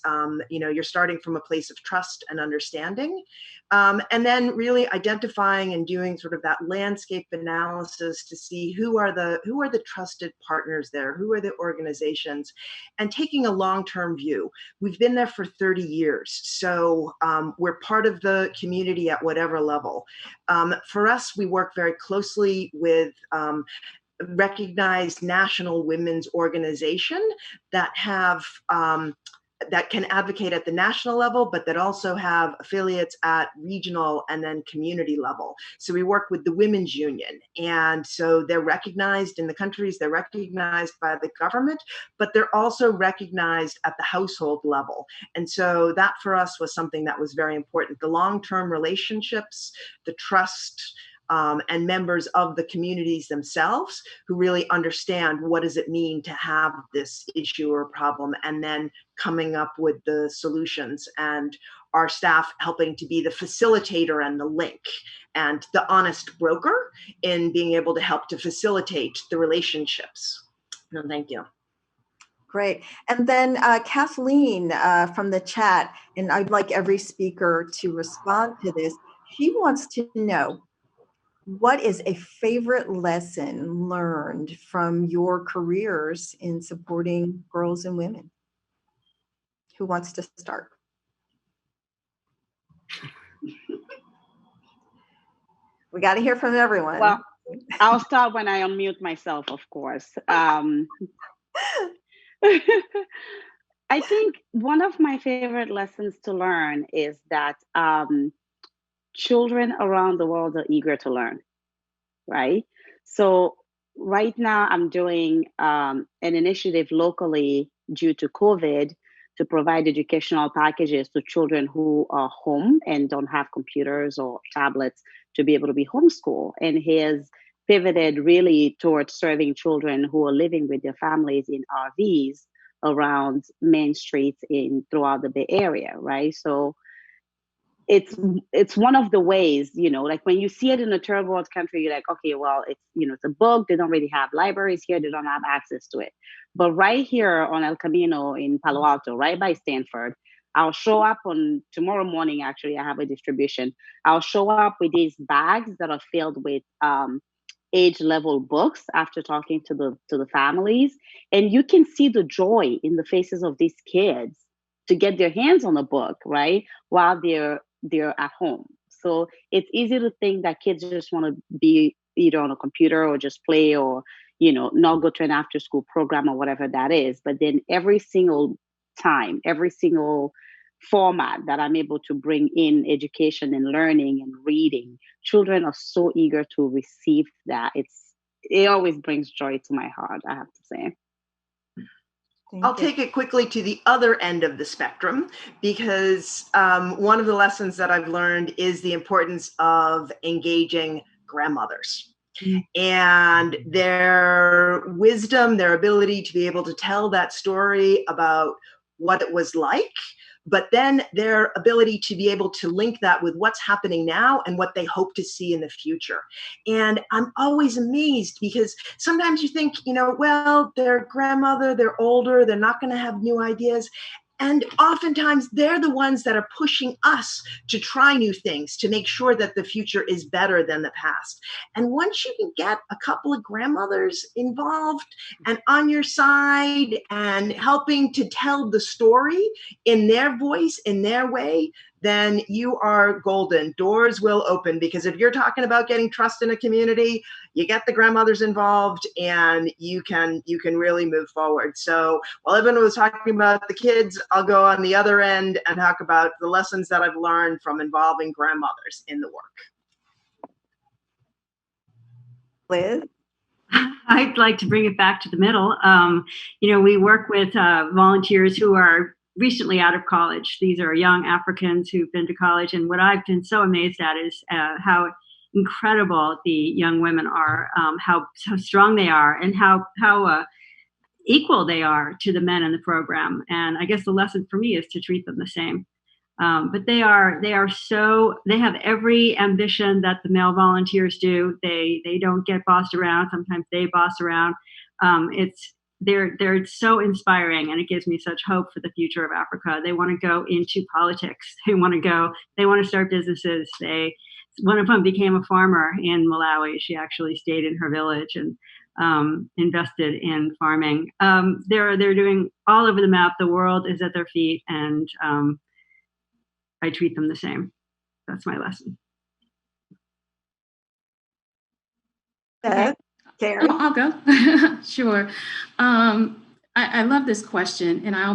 you're starting from a place of trust and understanding, and then really identifying and doing sort of that landscape analysis to see who are the trusted partners there, who are the organizations, and taking a long-term view. We've been there for 30 years, so we're part of the community at whatever level. For us, we work very closely with recognized national women's organization that have that can advocate at the national level, but that also have affiliates at regional and then community level. So we work with the Women's Union, and so they're recognized in the countries, they're recognized by the government, but they're also recognized at the household level. And so that for us was something that was very important. The long-term relationships, the trust, and members of the communities themselves who really understand what does it mean to have this issue or problem, and then coming up with the solutions, and our staff helping to be the facilitator and the link and the honest broker in being able to help to facilitate the relationships. No, thank you. Great. And then Kathleen from the chat, and I'd like every speaker to respond to this. She wants to know, what is a favorite lesson learned from your careers in supporting girls and women? Who wants to start? We got to hear from everyone. Well, I'll start when I unmute myself, of course. I think one of my favorite lessons to learn is that children around the world are eager to learn, right? So right now I'm doing an initiative locally due to COVID to provide educational packages to children who are home and don't have computers or tablets to be able to be homeschooled. And he has pivoted really towards serving children who are living with their families in RVs around main streets throughout the Bay Area, right? So it's one of the ways, like when you see it in a third world country, you're like, okay, well, it's, it's a book. They don't really have libraries here. They don't have access to it. But right here on El Camino in Palo Alto, right by Stanford, I'll show up on tomorrow morning. Actually, I have a distribution. I'll show up with these bags that are filled with age level books after talking to the families. And you can see the joy in the faces of these kids to get their hands on a book, right? While they're at home. So it's easy to think that kids just want to be either on a computer or just play or, not go to an after school program or whatever that is. But then every single time, every single format that I'm able to bring in education and learning and reading, children are so eager to receive that. It always brings joy to my heart, I have to say. I'll take it quickly to the other end of the spectrum, because one of the lessons that I've learned is the importance of engaging grandmothers and their wisdom, their ability to be able to tell that story about what it was like, but then their ability to be able to link that with what's happening now and what they hope to see in the future. And I'm always amazed, because sometimes you think, well, their grandmother, they're older, they're not going to have new ideas. And oftentimes they're the ones that are pushing us to try new things, to make sure that the future is better than the past. And once you can get a couple of grandmothers involved and on your side and helping to tell the story in their voice, in their way, then you are golden. Doors will open, because if you're talking about getting trust in a community, you get the grandmothers involved and you can really move forward. So while everyone was talking about the kids, I'll go on the other end and talk about the lessons that I've learned from involving grandmothers in the work. Liz? I'd like to bring it back to the middle. We work with volunteers who are recently out of college. These are young Africans who've been to college. And what I've been so amazed at is how incredible the young women are, how strong they are, and how equal they are to the men in the program. And I guess the lesson for me is to treat them the same. But they have every ambition that the male volunteers do. They don't get bossed around. Sometimes they boss around. They're so inspiring, and it gives me such hope for the future of Africa. They want to go into politics. They want to start businesses. One of them became a farmer in Malawi. She actually stayed in her village and invested in farming. They're doing all over the map. The world is at their feet, and I treat them the same. That's my lesson. Beth? Carrie? I'll go. Sure. I love this question, and I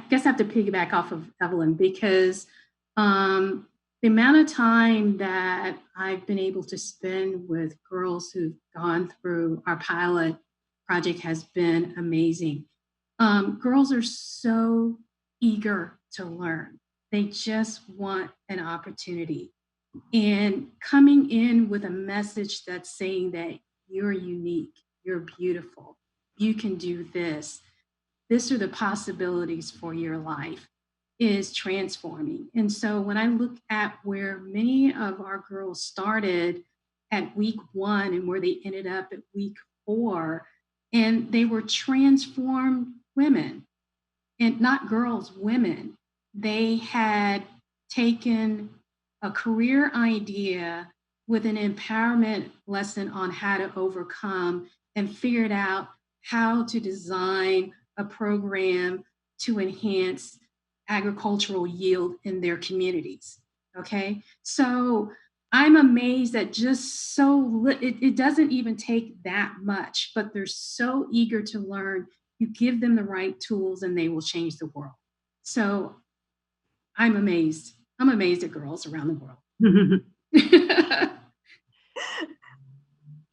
guess I have to piggyback off of Evelyn, because the amount of time that I've been able to spend with girls who've gone through our pilot project has been amazing. Girls are so eager to learn. They just want an opportunity. And coming in with a message that's saying that you're unique, you're beautiful, you can do this. These are the possibilities for your life, is transforming. And so when I look at where many of our girls started at week 1 and where they ended up at week 4, and they were transformed women, and not girls, women. They had taken a career idea with an empowerment lesson on how to overcome, and figured out how to design a program to enhance agricultural yield in their communities. Okay, so I'm amazed that just it doesn't even take that much, but they're so eager to learn. You give them the right tools and they will change the world. So I'm amazed. I'm amazed at girls around the world.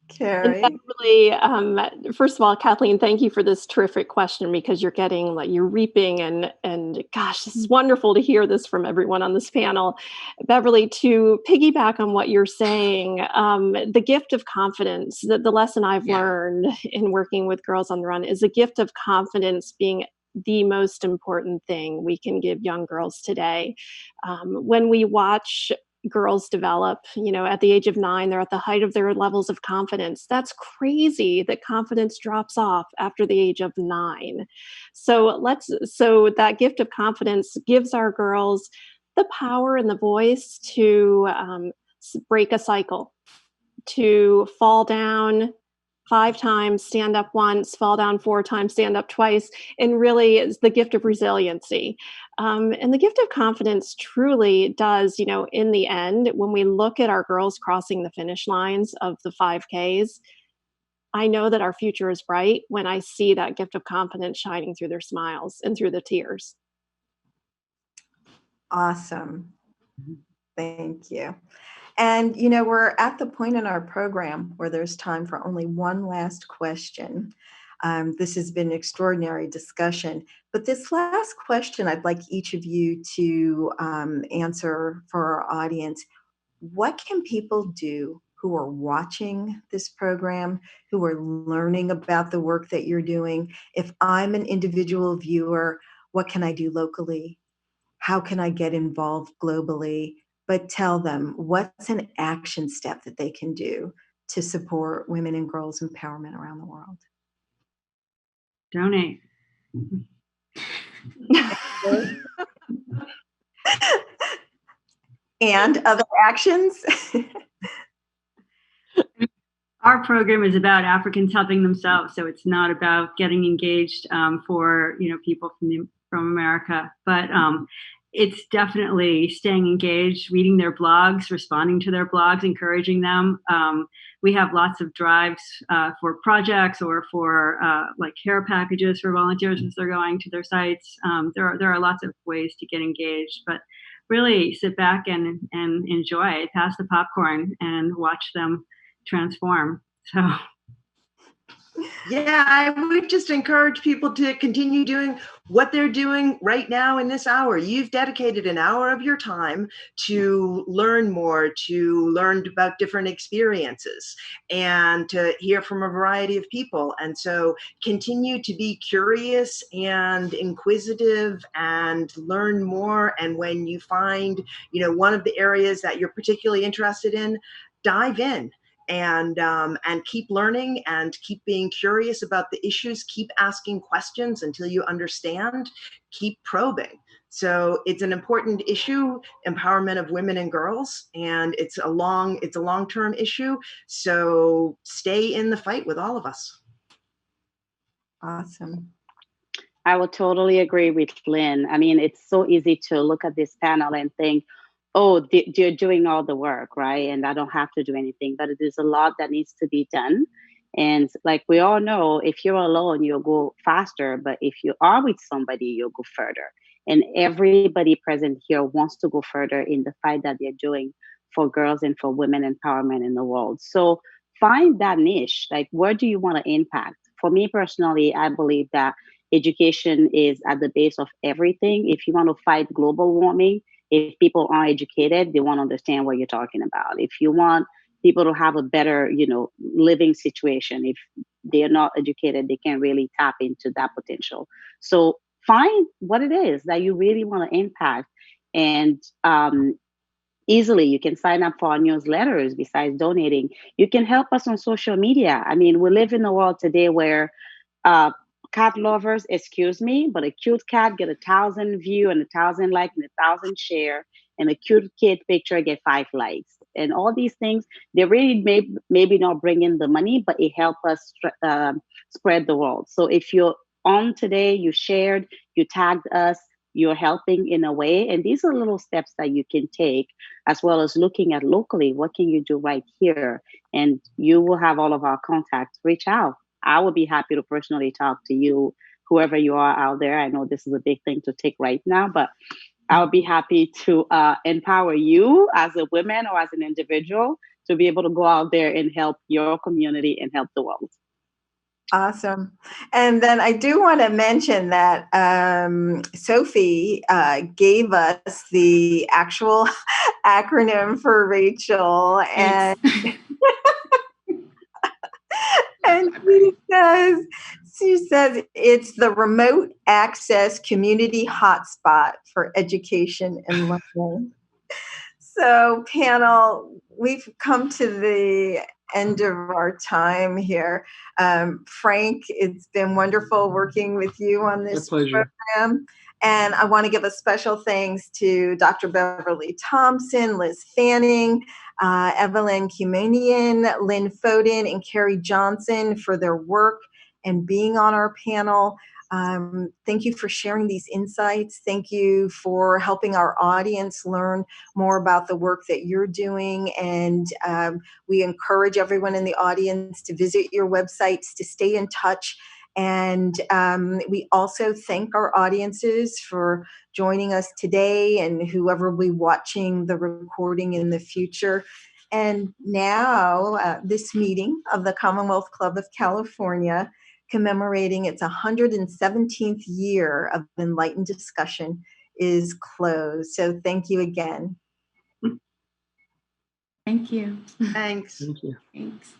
Carrie? And Beverly, first of all, Kathleen, thank you for this terrific question, because you're reaping, and gosh, this is wonderful to hear this from everyone on this panel. Beverly, to piggyback on what you're saying, the gift of confidence, the lesson I've learned in working with Girls on the Run is a gift of confidence being the most important thing we can give young girls today. When we watch girls develop, at the age of 9, they're at the height of their levels of confidence. That's crazy that confidence drops off after the age of 9. So that gift of confidence gives our girls the power and the voice to break a cycle, to fall down 5 times, stand up once, fall down 4 times, stand up twice, and really is the gift of resiliency. And the gift of confidence truly does, in the end, when we look at our girls crossing the finish lines of the 5Ks, I know that our future is bright when I see that gift of confidence shining through their smiles and through the tears. Awesome. Thank you. And, we're at the point in our program where there's time for only one last question. This has been an extraordinary discussion, but this last question, I'd like each of you to answer for our audience. What can people do who are watching this program, who are learning about the work that you're doing? If I'm an individual viewer, what can I do locally? How can I get involved globally? But tell them, what's an action step that they can do to support women and girls empowerment around the world? Donate. And other actions? Our program is about Africans helping themselves, so it's not about getting engaged for people from America. But it's definitely staying engaged, reading their blogs, responding to their blogs, encouraging them. We have lots of drives for projects or for like care packages for volunteers as they're going to their sites. There are lots of ways to get engaged, but really sit back and enjoy, pass the popcorn and watch them transform. So. Yeah, I would just encourage people to continue doing what they're doing right now in this hour. You've dedicated an hour of your time to learn more, to learn about different experiences, and to hear from a variety of people. And so continue to be curious and inquisitive and learn more. And when you find, one of the areas that you're particularly interested in, dive in. And keep learning and keep being curious about the issues, keep asking questions until you understand, keep probing. So it's an important issue, empowerment of women and girls, and it's a long-term issue. So stay in the fight with all of us. Awesome. I would totally agree with Lynn. I mean, it's so easy to look at this panel and think, oh, you're doing all the work, right? And I don't have to do anything, but there's a lot that needs to be done. And like we all know, if you're alone, you'll go faster, but if you are with somebody, you'll go further. And everybody present here wants to go further in the fight that they're doing for girls and for women empowerment in the world. So find that niche, like where do you want to impact? For me personally, I believe that education is at the base of everything. If you want to fight global warming, if people aren't educated, they won't understand what you're talking about. If you want people to have a better, living situation, if they're not educated, they can really tap into that potential. So find what it is that you really want to impact. And easily you can sign up for our newsletters. Besides donating, you can help us on social media. I mean, we live in a world today where cat lovers, excuse me, but a cute cat get 1,000 view and 1,000 like and 1,000 share, and a cute kid picture get 5 likes. And all these things, they really maybe not bring in the money, but it helps us spread the world. So if you're on today, you shared, you tagged us, you're helping in a way. And these are little steps that you can take, as well as looking at locally, what can you do right here? And you will have all of our contacts. Reach out. I would be happy to personally talk to you, whoever you are out there. I know this is a big thing to take right now, but I would be happy to empower you as a woman or as an individual to be able to go out there and help your community and help the world. Awesome. And then I do want to mention that Sophie gave us the actual acronym for Rachel. And and she says it's the Remote Access Community Hotspot for Education and Learning. So panel, we've come to the end of our time here. Frank, it's been wonderful working with you on this program. And I want to give a special thanks to Dr. Beverly Thompson, Liz Fanning, Evelyn Kumanian, Lynn Foden, and Carrie Johnson for their work and being on our panel. Thank you for sharing these insights. Thank you for helping our audience learn more about the work that you're doing. And we encourage everyone in the audience to visit your websites, to stay in touch. And we also thank our audiences for joining us today and whoever will be watching the recording in the future. And now this meeting of the Commonwealth Club of California, commemorating its 117th year of enlightened discussion, is closed. So thank you again. Thank you. Thanks. Thank you. Thanks.